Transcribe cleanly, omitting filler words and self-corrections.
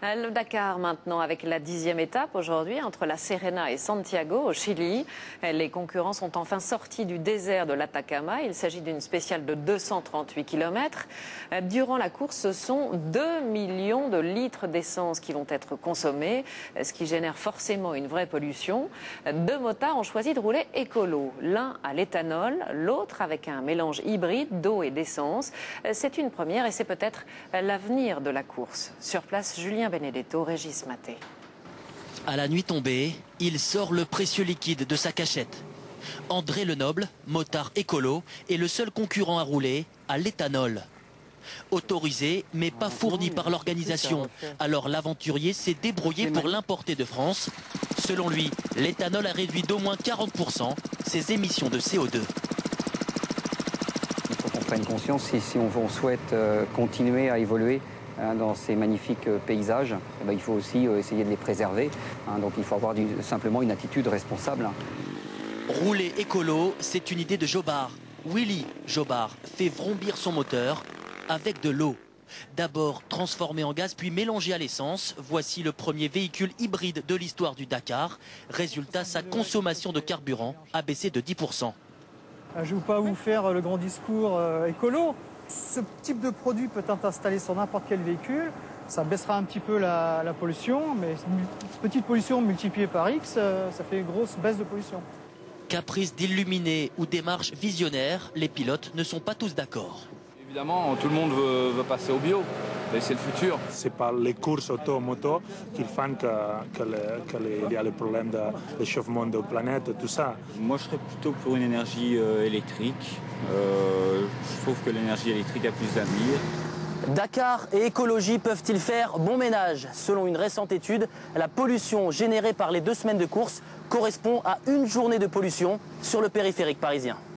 Le Dakar maintenant avec la 10e étape aujourd'hui entre La Serena et Santiago au Chili. Les concurrents sont enfin sortis du désert de l'Atacama. Il s'agit d'une spéciale de 238 km. Durant la course, ce sont 2 millions de litres d'essence qui vont être consommés, ce qui génère forcément une vraie pollution. Deux motards ont choisi de rouler écolo, l'un à l'éthanol, l'autre avec un mélange hybride d'eau et d'essence. C'est une première et c'est peut-être l'avenir de la course. Sur place, Julien Benedetto, Régis Maté. À la nuit tombée, il sort le précieux liquide de sa cachette. André Lenoble, motard écolo, est le seul concurrent à rouler à l'éthanol. Autorisé, mais pas fourni par l'organisation. Alors l'aventurier s'est débrouillé pour l'importer de France. Selon lui, l'éthanol a réduit d'au moins 40% ses émissions de CO2. Il faut qu'on prenne conscience si on souhaite continuer à évoluer dans ces magnifiques paysages, il faut aussi essayer de les préserver. Donc il faut avoir simplement une attitude responsable. Rouler écolo, c'est une idée de Jobard. Willy Jobard fait vrombir son moteur avec de l'eau. D'abord transformé en gaz, puis mélangé à l'essence. Voici le premier véhicule hybride de l'histoire du Dakar. Résultat, sa consommation de carburant a baissé de 10%. Je ne vais pas vous faire le grand discours écolo. Ce type de produit peut être installé sur n'importe quel véhicule. Ça baissera un petit peu la pollution, mais une petite pollution multipliée par X, ça fait une grosse baisse de pollution. Caprice d'illuminés ou démarche visionnaire, les pilotes ne sont pas tous d'accord. Évidemment, tout le monde veut passer au bio, mais c'est le futur. C'est pas les courses auto-moto qui font qu'il y a le problème de réchauffement de la planète, tout ça. Moi, je serais plutôt pour une énergie électrique. Je trouve que l'énergie électrique a plus d'avenir. Dakar et écologie peuvent-ils faire bon ménage? Selon une récente étude, la pollution générée par les 2 semaines de course correspond à une journée de pollution sur le périphérique parisien.